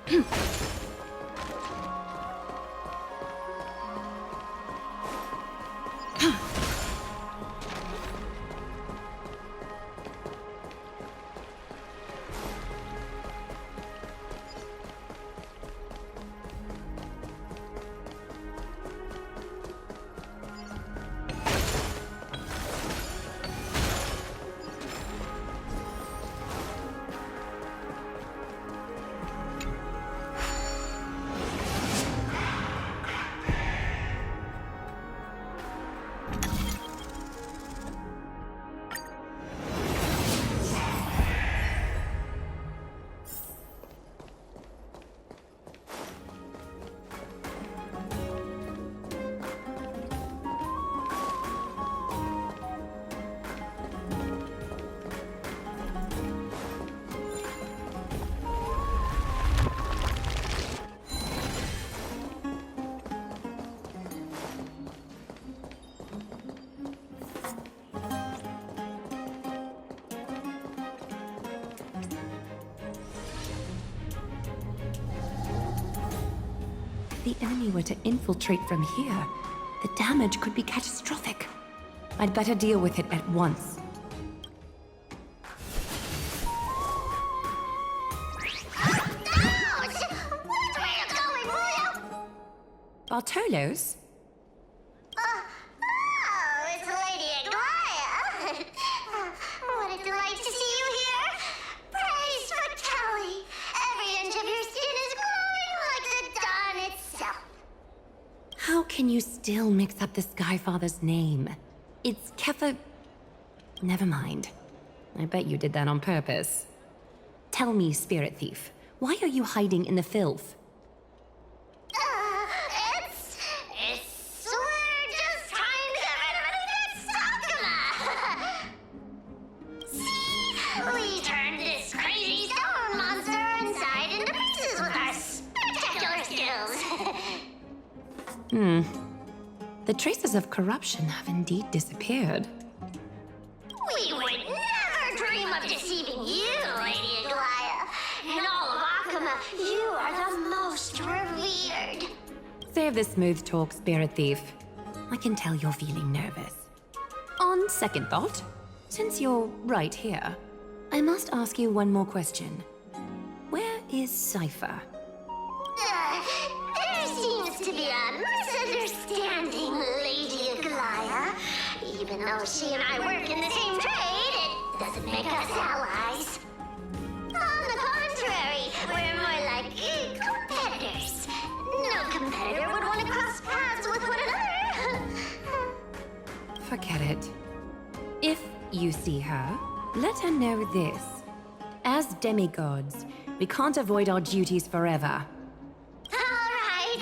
If the enemy were to infiltrate from here, the damage could be catastrophic. I'd better deal with it at once. Bartolo's? It's Lady Aglaya. What a delight to see you here. Praise for Kelly. Every inch of your skin is glowing like the dawn itself. How can you still mix up the Skyfather's name? It's Kepha... Never mind. I bet you did that on purpose. Tell me, Spirit Thief, why are you hiding in the filth? We're just trying to get rid of that Sakuma. See? We turned this crazy stone monster inside into pieces with our spectacular skills. The traces of corruption have indeed disappeared. We would never dream of deceiving you, Lady Aglaya. In all of Akuma, you are the most revered. Save the smooth talk, Spirit Thief. I can tell you're feeling nervous. On second thought, since you're right here, I must ask you one more question. Where is Cypher? There seems to be a misunderstanding, Lady Aglaya. Even though she and I work in the same trade, it doesn't make us allies. On the contrary, we're more like competitors. No competitor would want to cross paths with one another. Forget it. If you see her, let her know this. As demigods, we can't avoid our duties forever.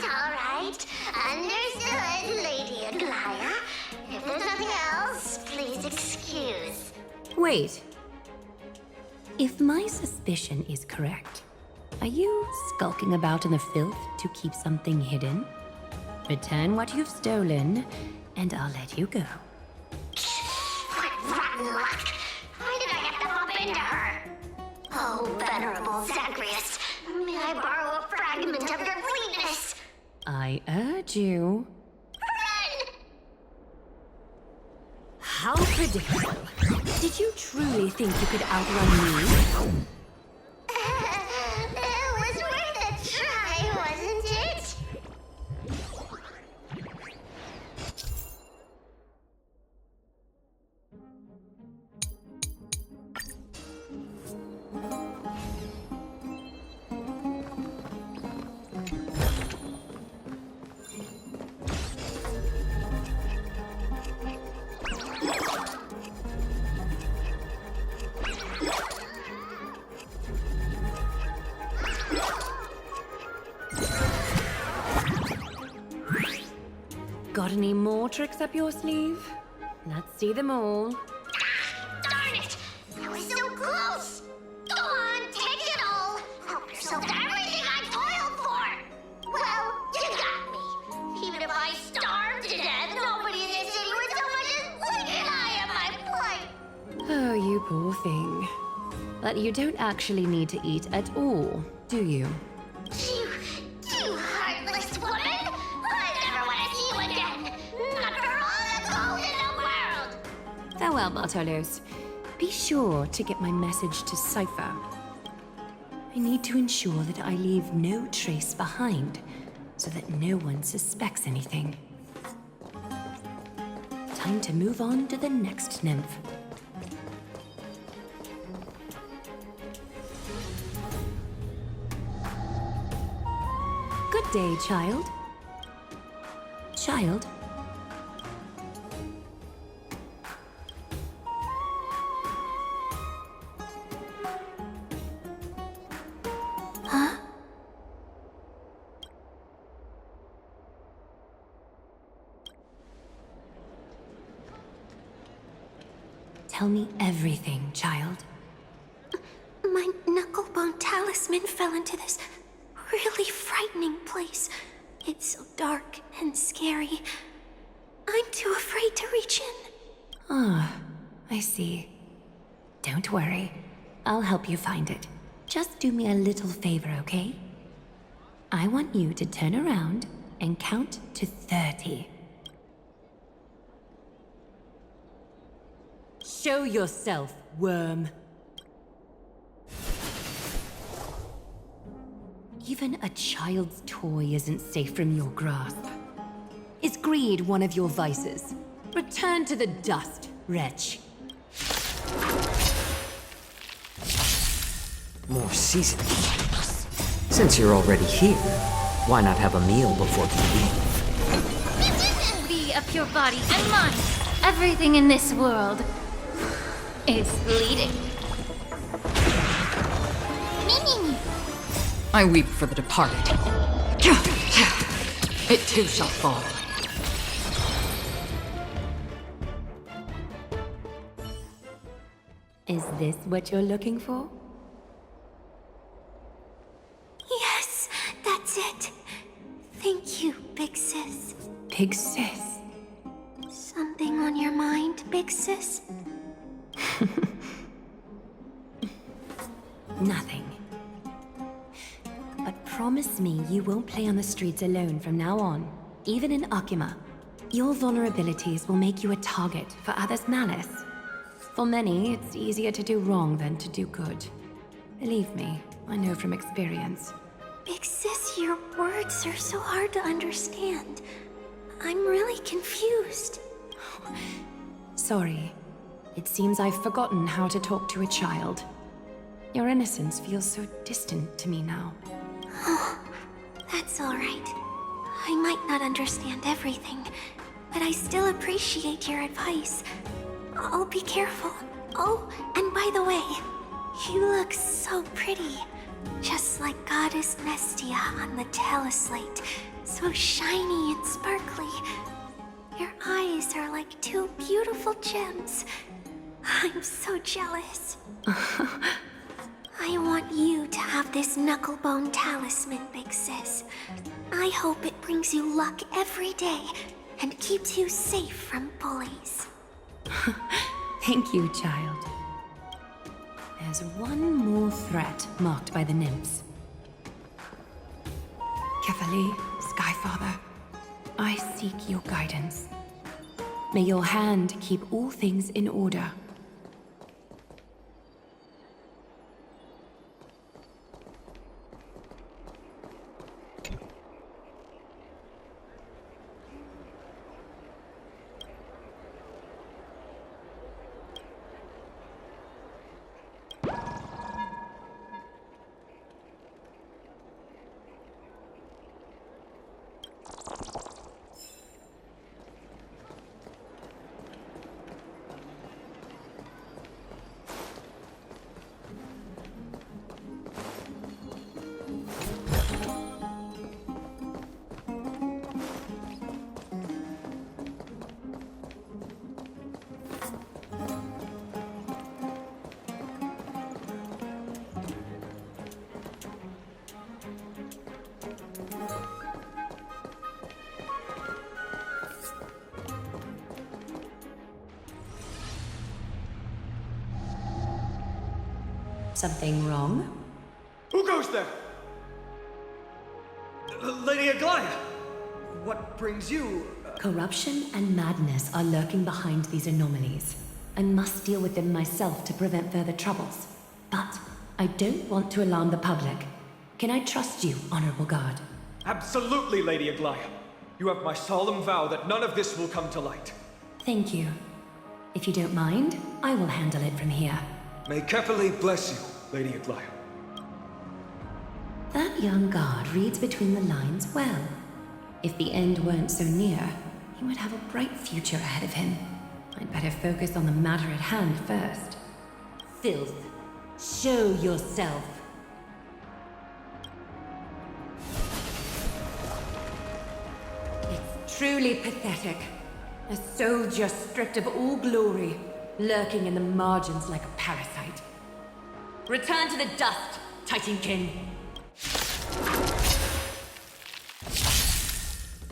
All right. Understood, Lady Aglaya. If there's nothing else, please excuse. Wait. If my suspicion is correct, are you skulking about in the filth to keep something hidden? Return what you've stolen, and I'll let you go. What rotten luck! Why did I have to bump into her? Oh, venerable Zagreus, may I borrow a fragment of your fleetness? I urge you. Run! How predictable. Did you truly think you could outrun me? It was worth a try, wasn't it? Got any more tricks up your sleeve? Let's see them all. Darn it! I was so close! Go on, take it all! Help yourself to everything I toiled for! Well, you got me. Even if I starved to death, nobody in this city would so much as blink an eye at my plight! Oh, you poor thing. But you don't actually need to eat at all, do you? Well, Bartolos, be sure to get my message to Cypher. I need to ensure that I leave no trace behind, so that no one suspects anything. Time to move on to the next nymph. Good day, child. Child? Huh? Tell me everything, child. My knucklebone talisman fell into this really frightening place. It's so dark and scary. I'm too afraid to reach in. Ah, I see. Don't worry. I'll help you find it. Just do me a little favor, okay? I want you to turn around and count to 30. Show yourself, worm. Even a child's toy isn't safe from your grasp. Is greed one of your vices? Return to the dust, wretch. More seasoning. Since you're already here, why not have a meal before you leave? Be of your body and mind. Everything in this world is bleeding. I weep for the departed. It too shall fall. Is this what you're looking for? Yes, that's it. Thank you, big sis. Big sis. Something on your mind, big sis? Nothing. But promise me you won't play on the streets alone from now on, even in Akima. Your vulnerabilities will make you a target for others' malice. For many, it's easier to do wrong than to do good. Believe me, I know from experience. Big sis, your words are so hard to understand. I'm really confused. Sorry. It seems I've forgotten how to talk to a child. Your innocence feels so distant to me now. Oh, that's all right. I might not understand everything, but I still appreciate your advice. I'll be careful. Oh, and by the way, you look so pretty. Just like Goddess Mestia on the teleslate. So shiny and sparkly. Your eyes are like two beautiful gems. I'm so jealous. I want you to have this knucklebone talisman, big sis. I hope it brings you luck every day and keeps you safe from bullies. Thank you, child. There's one more threat marked by the nymphs. Kefali, Skyfather, I seek your guidance. May your hand keep all things in order. Something wrong? Who goes there? Lady Aglaia! What brings you... Corruption and madness are lurking behind these anomalies. I must deal with them myself to prevent further troubles. But I don't want to alarm the public. Can I trust you, Honorable Guard? Absolutely, Lady Aglaia. You have my solemn vow that none of this will come to light. Thank you. If you don't mind, I will handle it from here. May Kefali bless you, Lady Aglaia. That young guard reads between the lines well. If the end weren't so near, he would have a bright future ahead of him. I'd better focus on the matter at hand first. Filth, show yourself. It's truly pathetic. A soldier stripped of all glory, lurking in the margins like a parasite. Return to the dust, Titankin.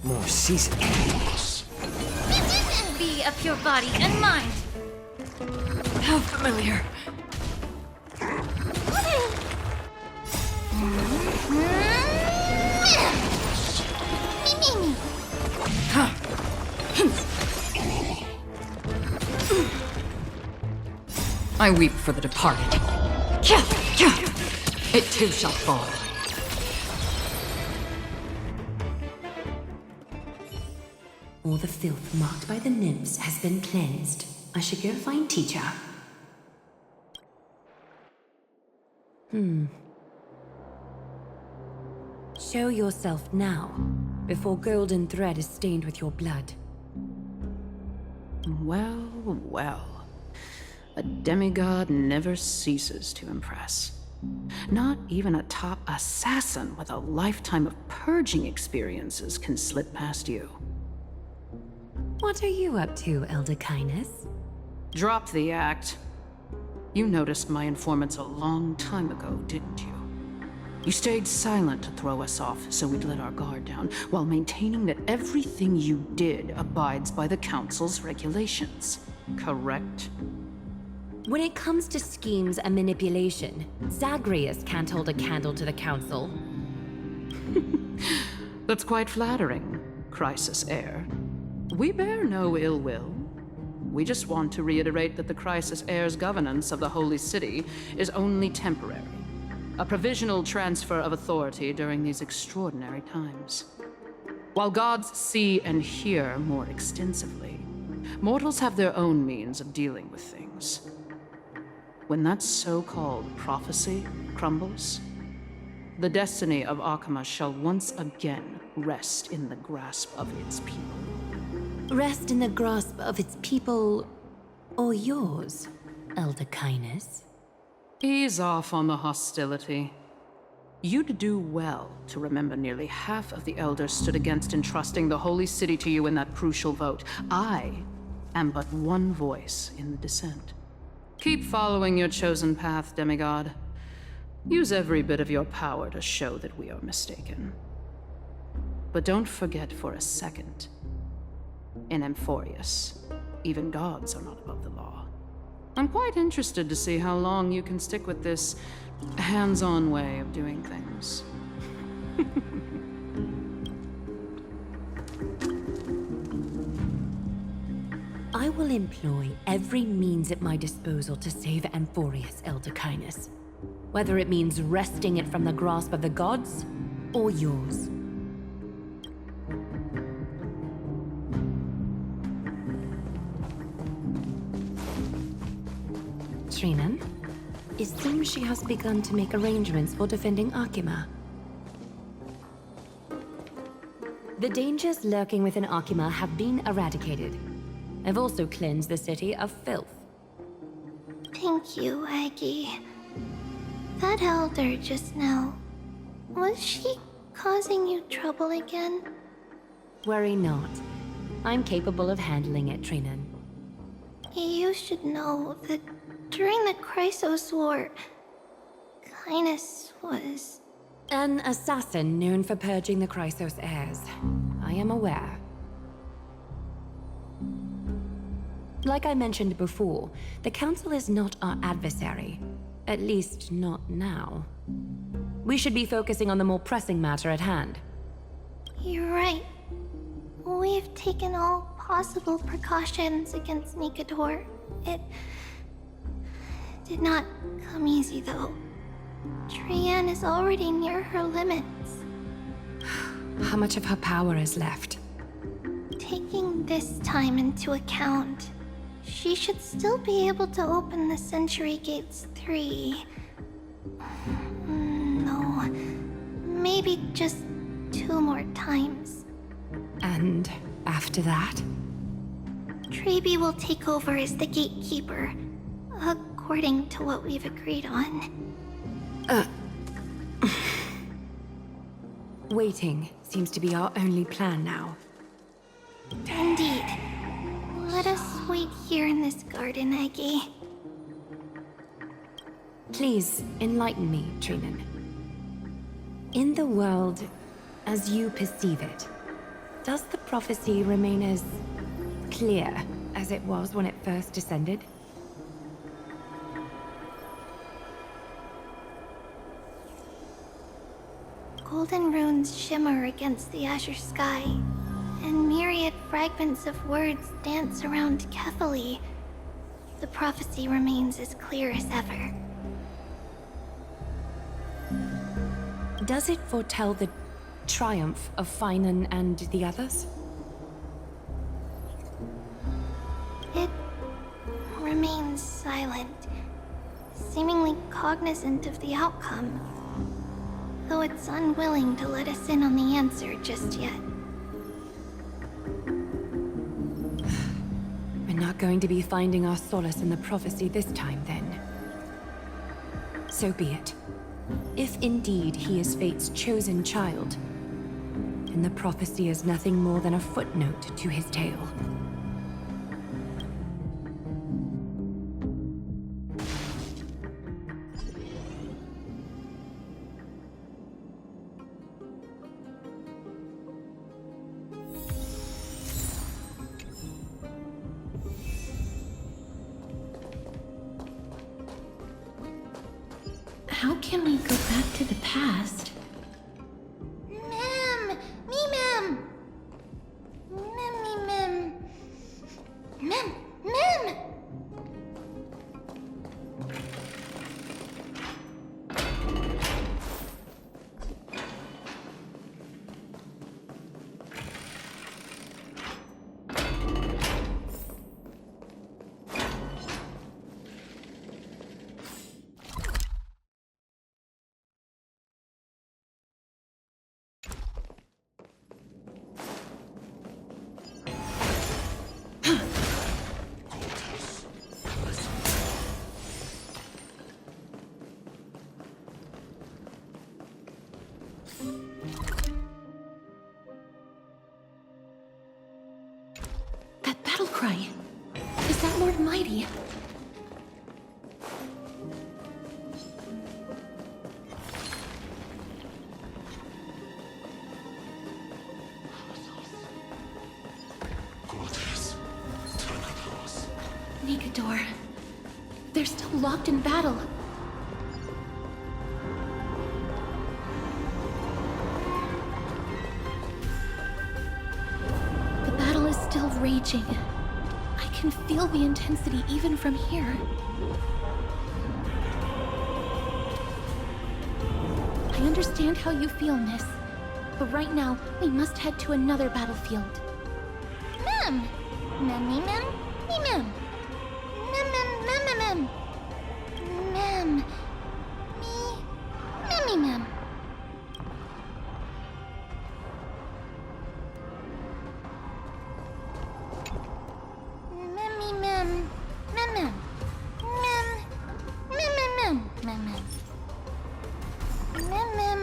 More seasoned. Be of your body and mind. How familiar. I weep for the departed. It too shall fall. All the filth marked by the nymphs has been cleansed. I should go find teacher. Show yourself now, before golden thread is stained with your blood. Well, well. A demigod never ceases to impress. Not even a top assassin with a lifetime of purging experiences can slip past you. What are you up to, Elder Kindness? Drop the act. You noticed my informants a long time ago, didn't you? You stayed silent to throw us off so we'd let our guard down, while maintaining that everything you did abides by the Council's regulations. Correct? When it comes to schemes and manipulation, Zagreus can't hold a candle to the Council. That's quite flattering, Crisis Heir. We bear no ill will. We just want to reiterate that the Crisis Heir's governance of the Holy City is only temporary. A provisional transfer of authority during these extraordinary times. While gods see and hear more extensively, mortals have their own means of dealing with things. When that so-called prophecy crumbles, the destiny of Akama shall once again rest in the grasp of its people. Rest in the grasp of its people, or yours, Elder Kindness? Ease off on the hostility. You'd do well to remember nearly half of the elders stood against entrusting the Holy City to you in that crucial vote. I am but one voice in the dissent. Keep following your chosen path, demigod. Use every bit of your power to show that we are mistaken. But don't forget for a second, in Amphorius, even gods are not above the law. I'm quite interested to see how long you can stick with this hands-on way of doing things. I will employ every means at my disposal to save Amphorius, Elder Kindness. Whether it means wresting it from the grasp of the gods, or yours. Trinan, it seems she has begun to make arrangements for defending Akima. The dangers lurking within Akima have been eradicated. I've also cleansed the city of filth. Thank you, Aggie. That elder just now, was she causing you trouble again? Worry not. I'm capable of handling it, Trinan. You should know that during the Chrysos War, Kindness was... An assassin known for purging the Chrysos heirs. I am aware. Like I mentioned before, the Council is not our adversary. At least, not now. We should be focusing on the more pressing matter at hand. You're right. We've taken all possible precautions against Nikador. It did not come easy, though. Trianne is already near her limits. How much of her power is left? Taking this time into account, she should still be able to open the Century Gates 3. No, maybe just 2 more times. And after that? Treeby will take over as the gatekeeper, according to what we've agreed on. Waiting seems to be our only plan now. Indeed. Let us wait here in this garden, Aggie. Please enlighten me, Trinan. In the world as you perceive it, does the prophecy remain as clear as it was when it first descended? Golden runes shimmer against the azure sky, and myriad fragments of words dance around Kethely. The prophecy remains as clear as ever. Does it foretell the triumph of Finan and the others? It remains silent, seemingly cognizant of the outcome, though it's unwilling to let us in on the answer just yet. We're not going to be finding our solace in the prophecy this time, then. So be it. If indeed he is Fate's chosen child, then the prophecy is nothing more than a footnote to his tale. How can we go back to the past? Mem! Me, Mem! Mem, me, Mem! Mem! Mem! That battle cry. Is that Lord Mighty? Nikador. They're still locked in battle. The battle is still raging. I can feel the intensity even from here. I understand how you feel, miss. But right now, we must head to another battlefield. Mem! Mem, me, Mem? Me, Mem! Mem, Mem, Mem, Mem, Mem! Mem! Me... Mem, me, Mem! Mem, me, Mem! Mem, Mem! Mem! Mem, Mem, Mem! Mem, Mem! Mem, Mem!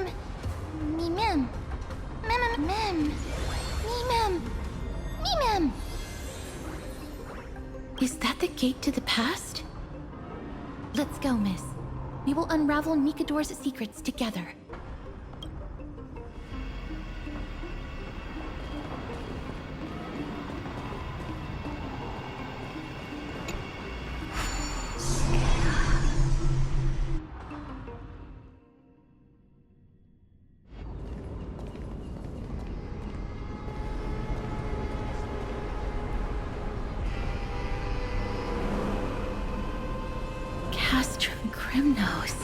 Me, Mem! Mem, Mem, Mem! Me, Mem! Me, Mem! Is that the gate to the past? Let's go, miss. We will unravel Nikador's secrets together. Krymnos.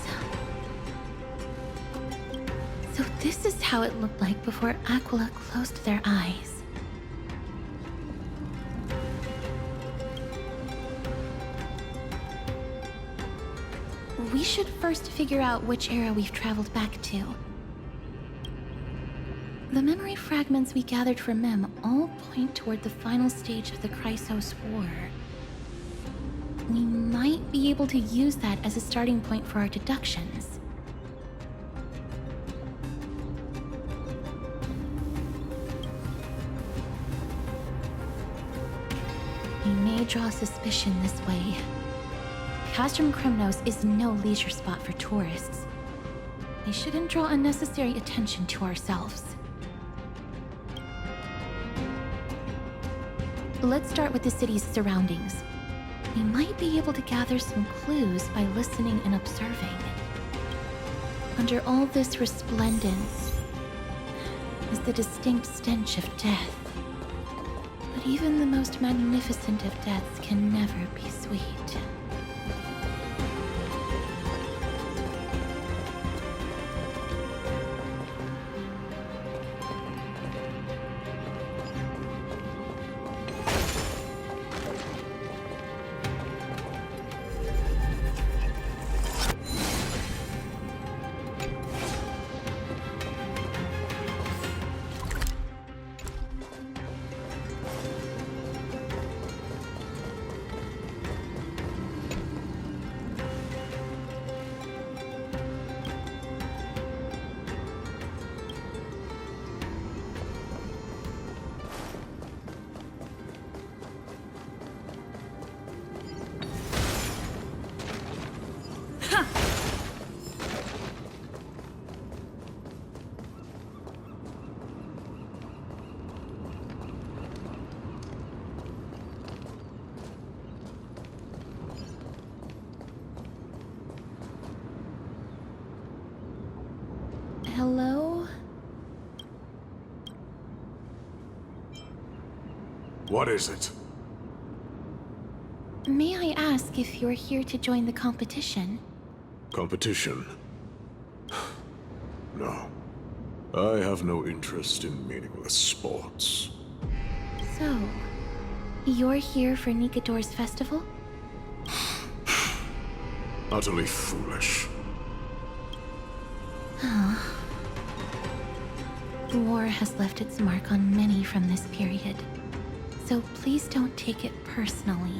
So this is how it looked like before Aquila closed their eyes. We should first figure out which era we've traveled back to. The memory fragments we gathered from Mem all point toward the final stage of the Chrysos War. We might be able to use that as a starting point for our deductions. We may draw suspicion this way. Castrum Krymnos is no leisure spot for tourists. We shouldn't draw unnecessary attention to ourselves. Let's start with the city's surroundings. We might be able to gather some clues by listening and observing. Under all this resplendence is the distinct stench of death. But even the most magnificent of deaths can never be sweet. Hello? What is it? May I ask if you're here to join the competition? Competition? No. I have no interest in meaningless sports. So, you're here for Nikador's festival? Utterly foolish. War has left its mark on many from this period, so please don't take it personally.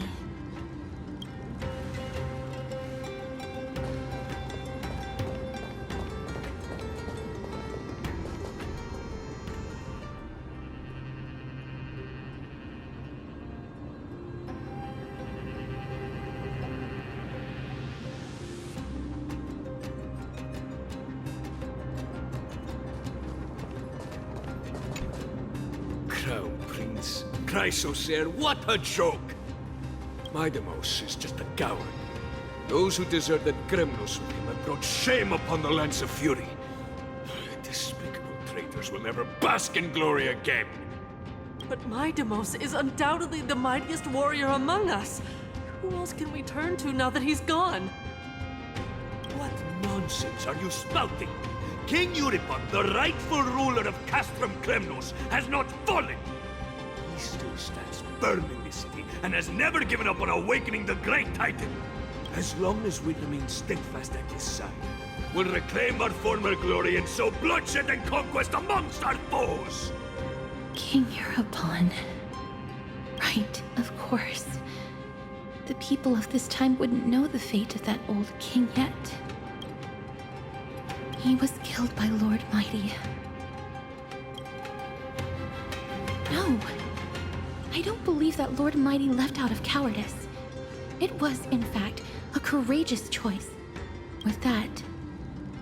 Crown Prince, Chrysosair, what a joke! Midemos is just a coward. Those who deserted Krymnos with him have brought shame upon the Lance of Fury. Despicable traitors will never bask in glory again. But Midemos is undoubtedly the mightiest warrior among us. Who else can we turn to now that he's gone? What nonsense are you spouting? King Euripon, the rightful ruler of Castrum Krymnos, has not fallen. He still stands firm in this city and has never given up on awakening the great Titan. As long as we remain steadfast at his side, we'll reclaim our former glory and sow bloodshed and conquest amongst our foes. King Euripon. Right, of course. The people of this time wouldn't know the fate of that old king yet. He was killed by Lord Mighty. No! I don't believe that Lord Mighty left out of cowardice. It was, in fact, a courageous choice. With that,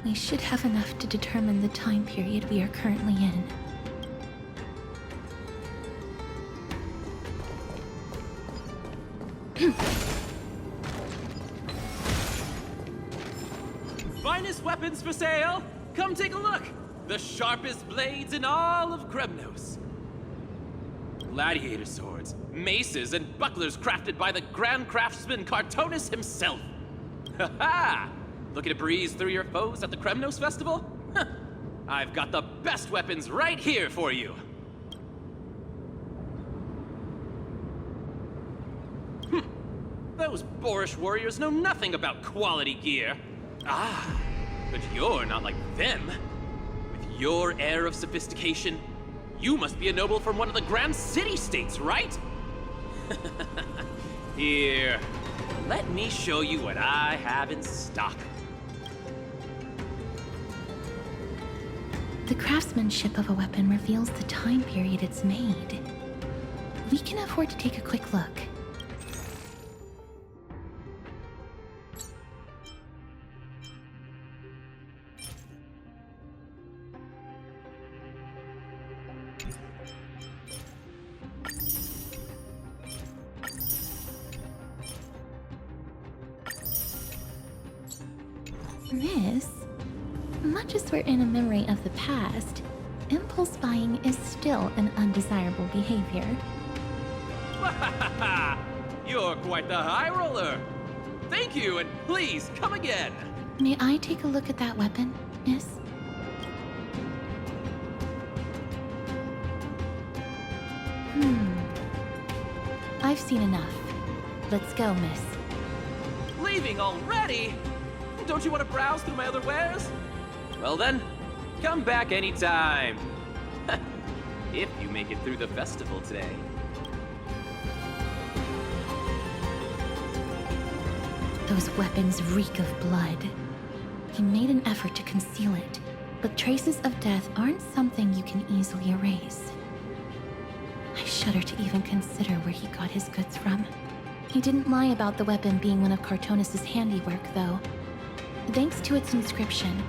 we should have enough to determine the time period we are currently in. Finest weapons for sale! Come take a look! The sharpest blades in all of Krymnos. Gladiator swords, maces, and bucklers crafted by the grand craftsman Cartonus himself. Ha ha! Looking to breeze through your foes at the Kremnos Festival? Huh. I've got the best weapons right here for you! Those boorish warriors know nothing about quality gear. Ah, but you're not like them. With your air of sophistication, you must be a noble from one of the Grand City-states, right? Here, let me show you what I have in stock. The craftsmanship of a weapon reveals the time period it's made. We can afford to take a quick look. Miss, much as we're in a memory of the past, impulse buying is still an undesirable behavior. You're quite the high roller. Thank you, and please come again. May I take a look at that weapon, miss? I've seen enough. Let's go, miss. Leaving already? Don't you want to browse through my other wares? Well then, come back anytime. If you make it through the festival today. Those weapons reek of blood. He made an effort to conceal it, but traces of death aren't something you can easily erase. I shudder to even consider where he got his goods from. He didn't lie about the weapon being one of Cartonis' handiwork, though. Thanks to its inscription,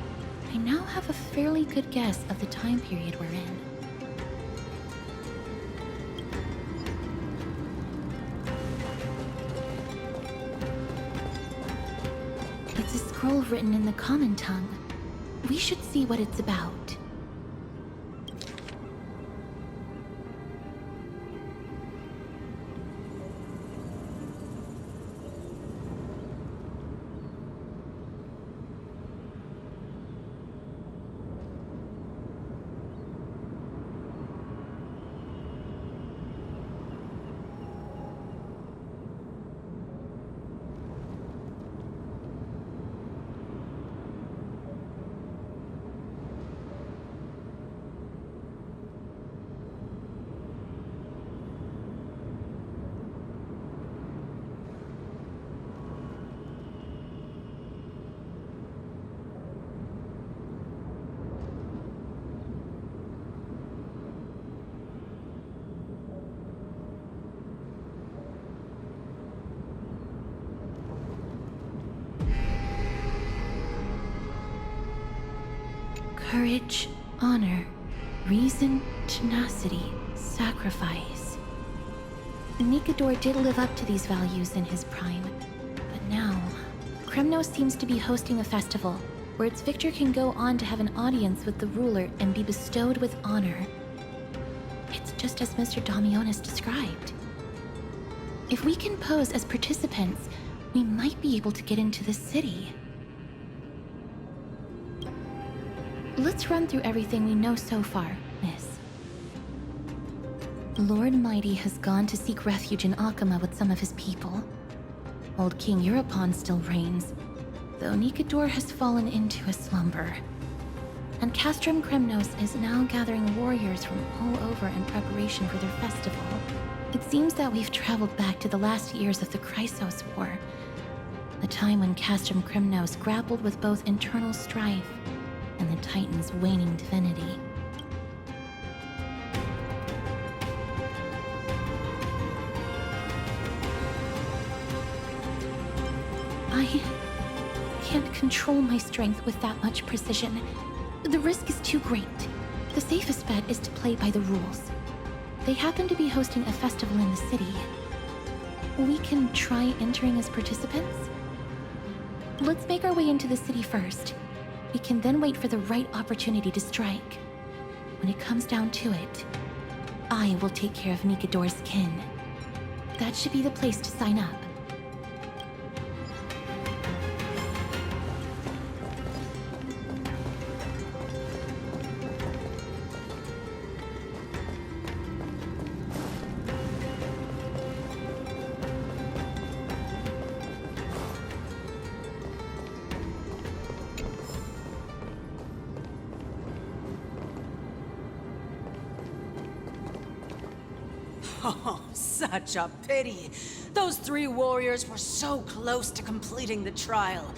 I now have a fairly good guess of the time period we're in. It's a scroll written in the common tongue. We should see what it's about. Courage, honor, reason, tenacity, sacrifice. Nikador did live up to these values in his prime, but now, Kremnos seems to be hosting a festival where its victor can go on to have an audience with the ruler and be bestowed with honor. It's just as Mr. Damionis described. If we can pose as participants, we might be able to get into the city. Let's run through everything we know so far, miss. Lord Mighty has gone to seek refuge in Akama with some of his people. Old King Europon still reigns, though Nikador has fallen into a slumber. And Castrum Kremnos is now gathering warriors from all over in preparation for their festival. It seems that we've traveled back to the last years of the Chrysos War, a time when Castrum Kremnos grappled with both internal strife and the Titan's waning divinity. I can't control my strength with that much precision. The risk is too great. The safest bet is to play by the rules. They happen to be hosting a festival in the city. We can try entering as participants? Let's make our way into the city first. We can then wait for the right opportunity to strike. When it comes down to it, I will take care of Nikador's kin. That should be the place to sign up. Oh, such a pity. Those 3 warriors were so close to completing the trial,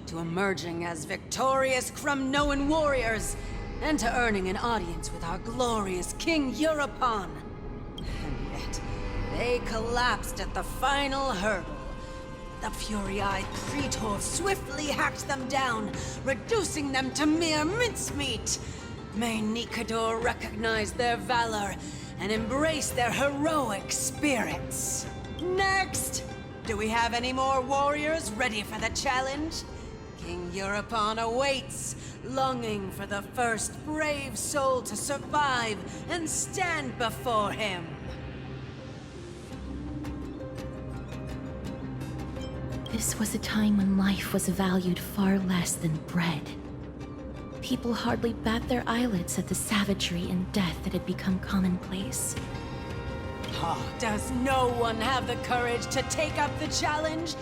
to emerging as victorious Kremnoan warriors, and to earning an audience with our glorious King Europon. And yet, they collapsed at the final hurdle. The fury-eyed Praetor swiftly hacked them down, reducing them to mere mincemeat. May Nikador recognize their valor and embrace their heroic spirits. Next! Do we have any more warriors ready for the challenge? King Europon awaits, longing for the first brave soul to survive and stand before him. This was a time when life was valued far less than bread. People hardly bat their eyelids at the savagery and death that had become commonplace. Oh, does no one have the courage to take up the challenge?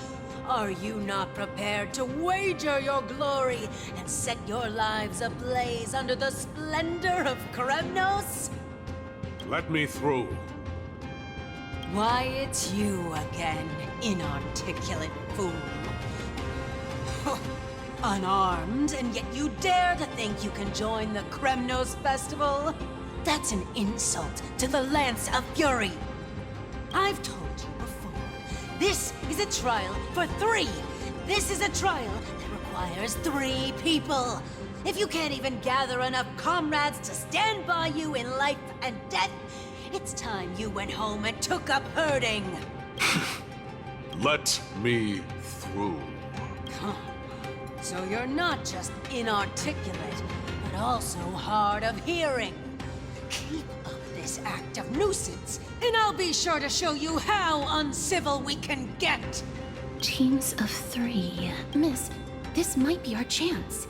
Are you not prepared to wager your glory and set your lives ablaze under the splendor of Kremnos? Let me through. Why, it's you again, inarticulate fool. Unarmed, and yet you dare to think you can join the Kremnos festival? That's an insult to the Lance of Fury. I've told you before, this is a trial for 3. This is a trial that requires 3 people. If you can't even gather enough comrades to stand by you in life and death, it's time you went home and took up herding. Let me through. Huh. So you're not just inarticulate, but also hard of hearing. Keep up this act of nuisance, and I'll be sure to show you how uncivil we can get. Teams of 3. Miss, this might be our chance.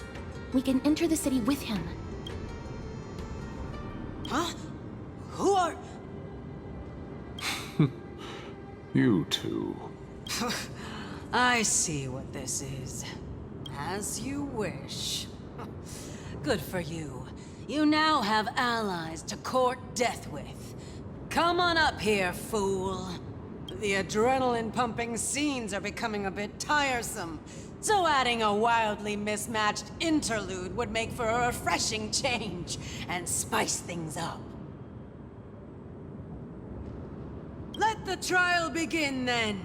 We can enter the city with him. Huh? Who are... You two. I see what this is. As you wish. Good for you. You now have allies to court death with. Come on up here, fool. The adrenaline-pumping scenes are becoming a bit tiresome, so adding a wildly mismatched interlude would make for a refreshing change and spice things up. Let the trial begin, then.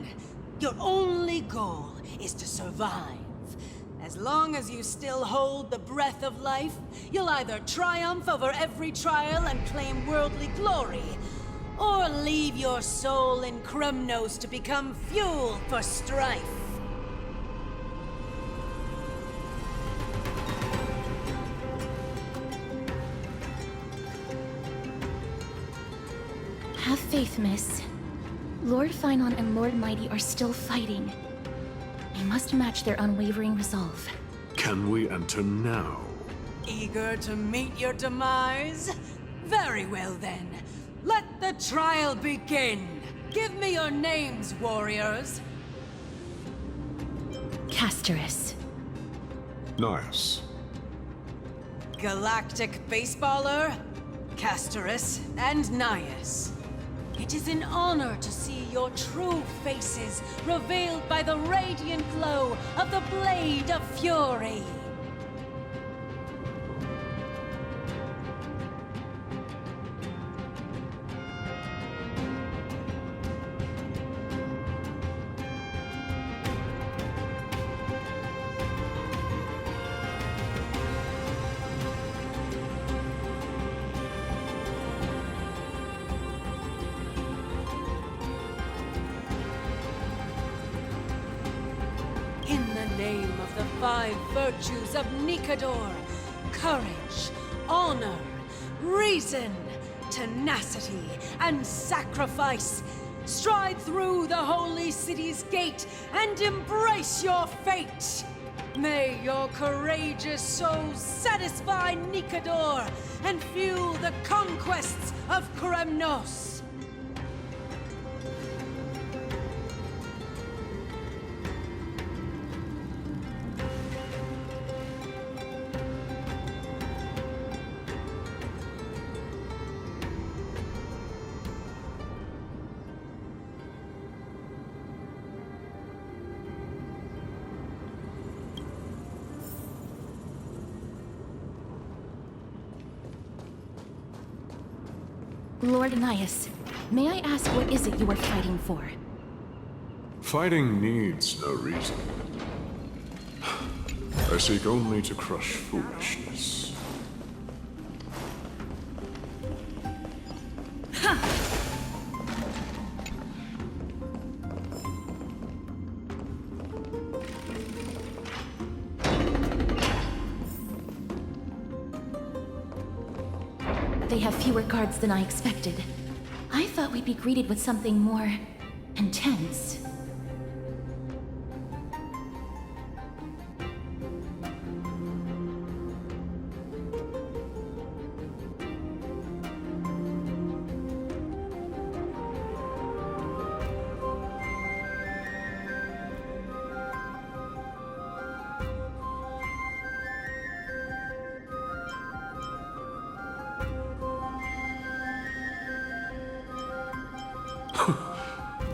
Your only goal is to survive. As long as you still hold the breath of life, you'll either triumph over every trial and claim worldly glory, or leave your soul in Kremnos to become fuel for strife. Have faith, miss. Lord Finon and Lord Mighty are still fighting. We must match their unwavering resolve. Can we enter now? Eager to meet your demise? Very well then. Let the trial begin. Give me your names, warriors. Castorus. Nice. Galactic Baseballer, Castorus, and Nias. It is an honor to see your true faces revealed by the radiant glow of the Blade of Fury. In the name of the 5 virtues of Nikador, courage, honor, reason, tenacity, and sacrifice, stride through the holy city's gate and embrace your fate. May your courageous souls satisfy Nikador and fuel the conquests of Kremnos. Lord Anias, may I ask what is it you are fighting for? Fighting needs no reason. I seek only to crush foolishness. They have fewer guards than I expected. I thought we'd be greeted with something more intense.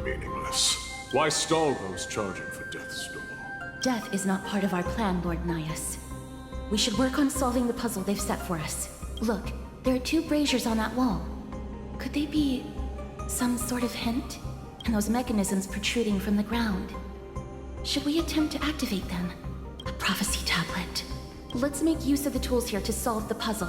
Meaningless. Why stall those charging for death's door? Death is not part of our plan, Lord Nias. We should work on solving the puzzle they've set for us. Look, there are 2 braziers on that wall. Could they be some sort of hint? And those mechanisms protruding from the ground. Should we attempt to activate them? A prophecy tablet. Let's make use of the tools here to solve the puzzle.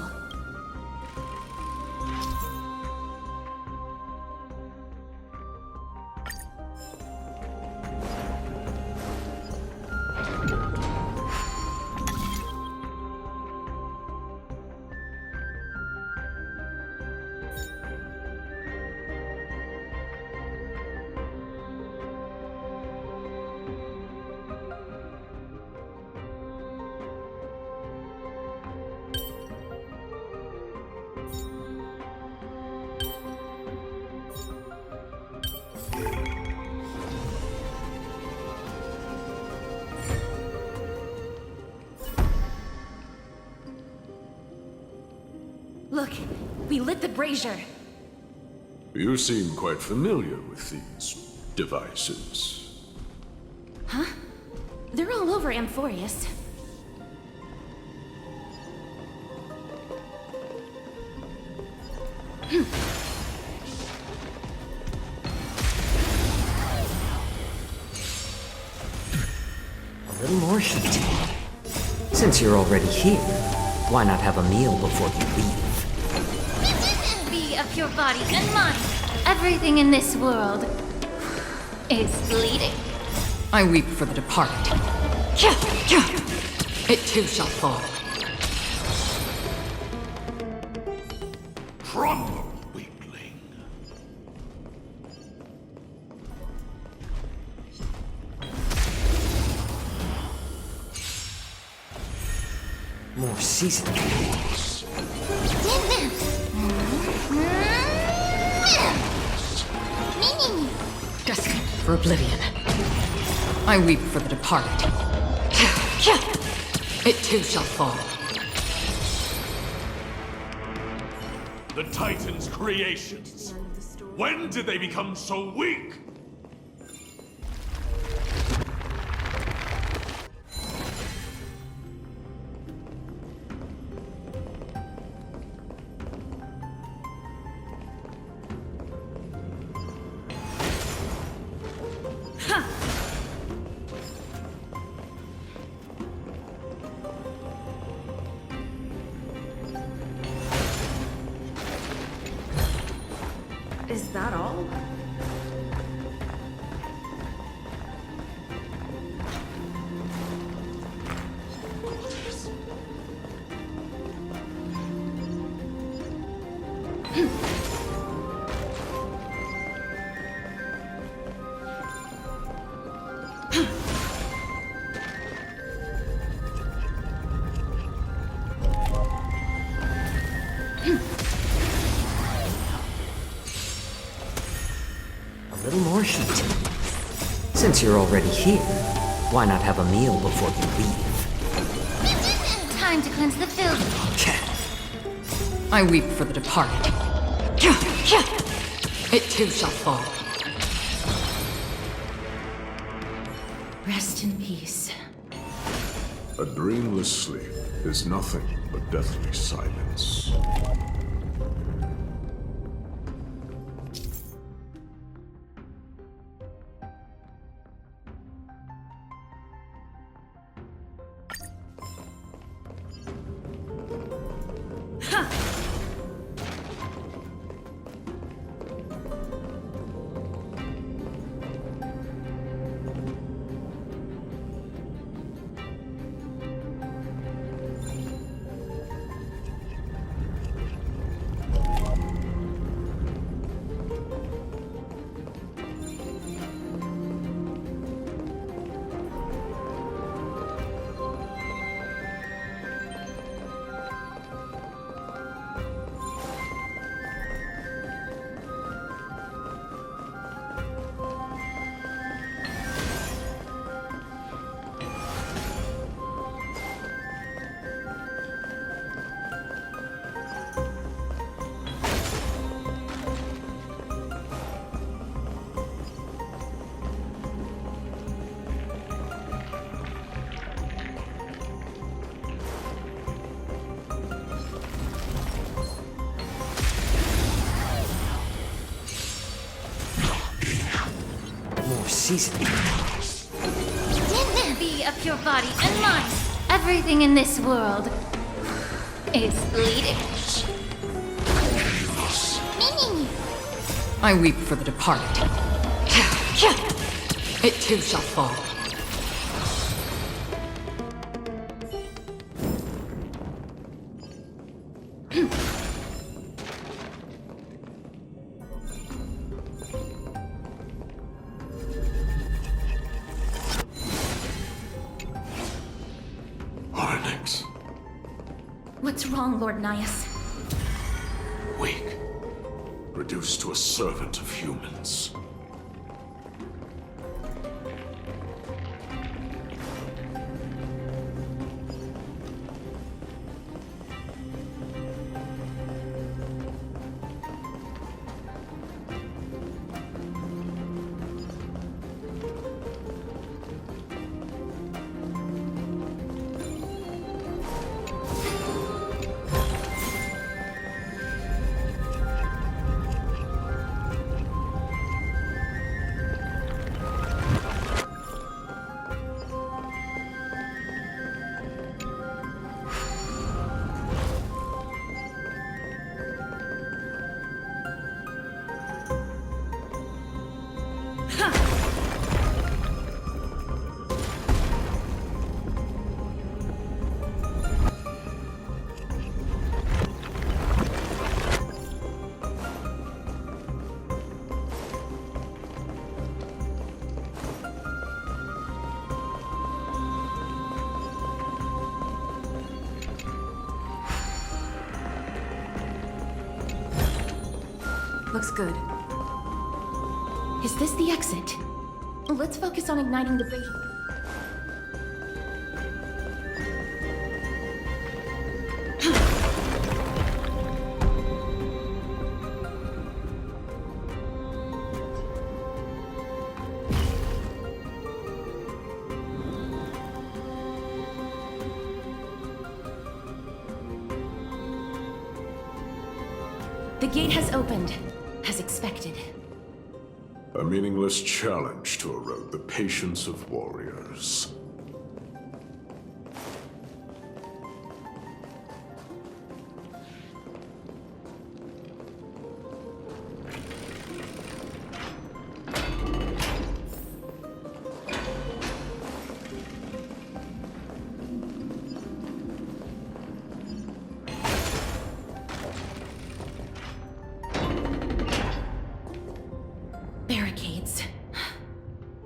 Look, we lit the brazier. You seem quite familiar with these devices. Huh? They're all over Amphorius. A little more heat. Since you're already here, why not have a meal before you leave? Be of your body and mind. Everything in this world is bleeding. I weep for the departed. It too shall fall. Crumble, weakling. More seasoned. Destined for oblivion. I weep for the departed. It too shall fall. The Titans' creations. When did they become so weak? Is that all? A little more heat. Since you're already here, why not have a meal before you leave? Time to cleanse the filth. I weep for the departed. It too shall fall. Rest in peace. A dreamless sleep is nothing but deathly silence. Seasoning. Be of your body and mind. Everything in this world is bleeding. I weep for the departed. It too shall fall. What's wrong, Lord Nias? Weak. Reduced to a servant of humans. Looks good. Is this the exit? Let's focus on igniting the bait. The gate has opened, as expected. A meaningless challenge to erode the patience of warriors. Barricades.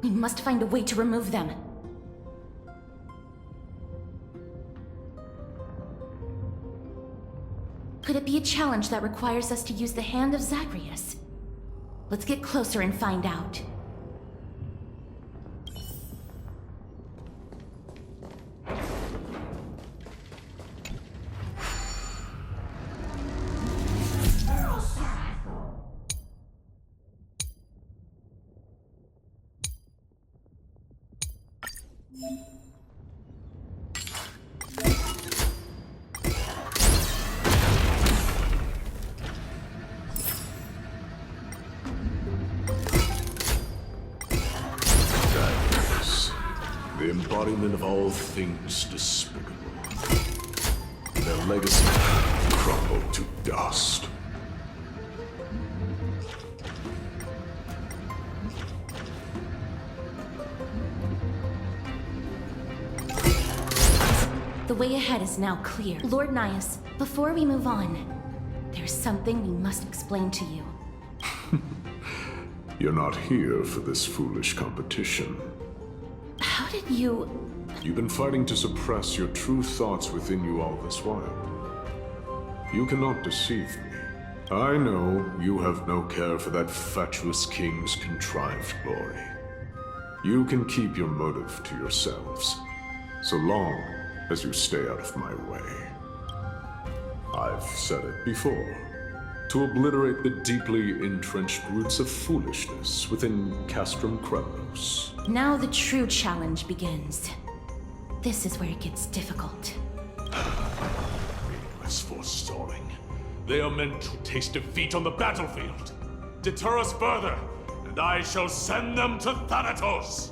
We must find a way to remove them. Could it be a challenge that requires us to use the hand of Zagreus? Let's get closer and find out. The embodiment of all things despicable. Their legacy crumble to dust. The way ahead is now clear. Lord Nias, before we move on, there's something we must explain to you. You're not here for this foolish competition. How did you... You've been fighting to suppress your true thoughts within you all this while. You cannot deceive me. I know you have no care for that fatuous king's contrived glory. You can keep your motive to yourselves, so long as you stay out of my way. I've said it before. To obliterate the deeply entrenched roots of foolishness within Castrum Kremnos. Now the true challenge begins. This is where it gets difficult. Meaningless forestalling. They are meant to taste defeat on the battlefield. Deter us further, and I shall send them to Thanatos!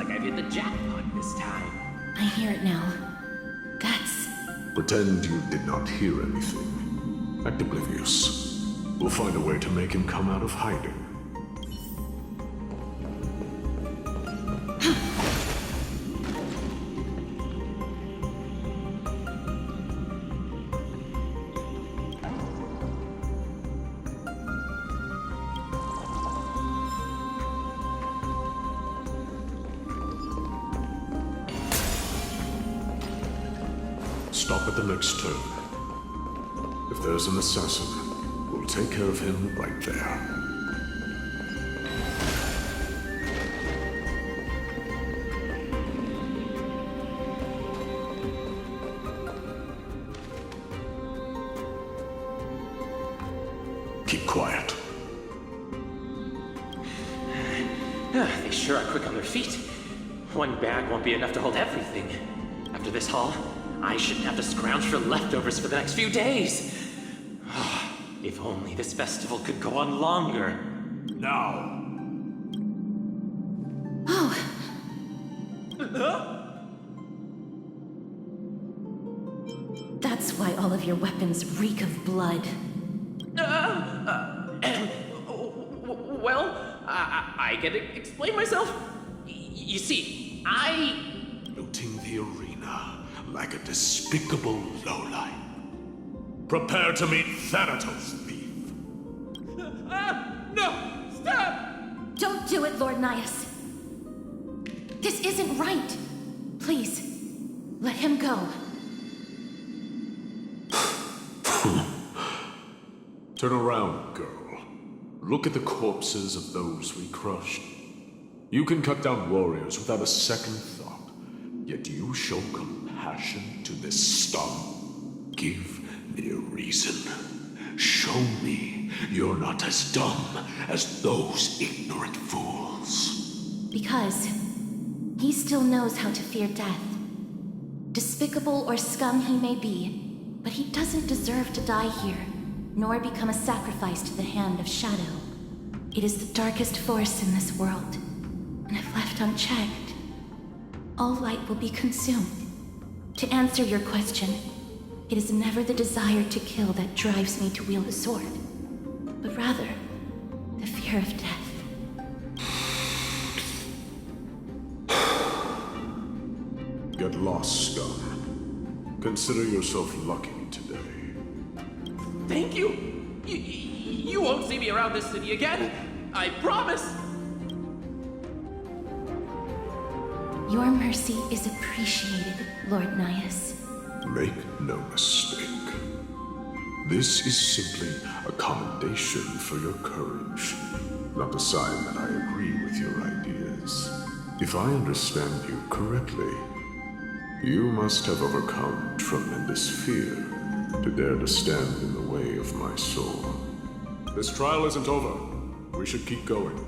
like I've hit the jackpot this time. I hear it now. That's... Pretend you did not hear anything. Act oblivious. We'll find a way to make him come out of hiding. Stop at the next turn. If there's an assassin, we'll take care of him right there. Keep quiet. They sure are quick on their feet. One bag won't be enough to hold everything. After this haul, I shouldn't have to scrounge for leftovers for the next few days. If only this festival could go on longer. Now. Oh. That's why all of your weapons reek of blood. Well, I can explain myself. You see, Looting the arena like a despicable lowlife. Prepare to meet Thanatos, thief. No! Stop! Don't do it, Lord Nias. This isn't right. Please, let him go. Turn around, girl. Look at the corpses of those we crushed. You can cut down warriors without a second thought, yet you show compassion to this scum. Give me a reason. Show me you're not as dumb as those ignorant fools. Because he still knows how to fear death. Despicable or scum he may be, but he doesn't deserve to die here, nor become a sacrifice to the hand of Shadow. It is the darkest force in this world, and if left unchecked, all light will be consumed. To answer your question, it is never the desire to kill that drives me to wield a sword, but rather the fear of death. Get lost, scum. Consider yourself lucky today. Thank you! You won't see me around this city again! I promise! Your mercy is appreciated, Lord Nias. Make no mistake. This is simply a commendation for your courage, not a sign that I agree with your ideas. If I understand you correctly, you must have overcome tremendous fear to dare to stand in the way of my soul. This trial isn't over. We should keep going.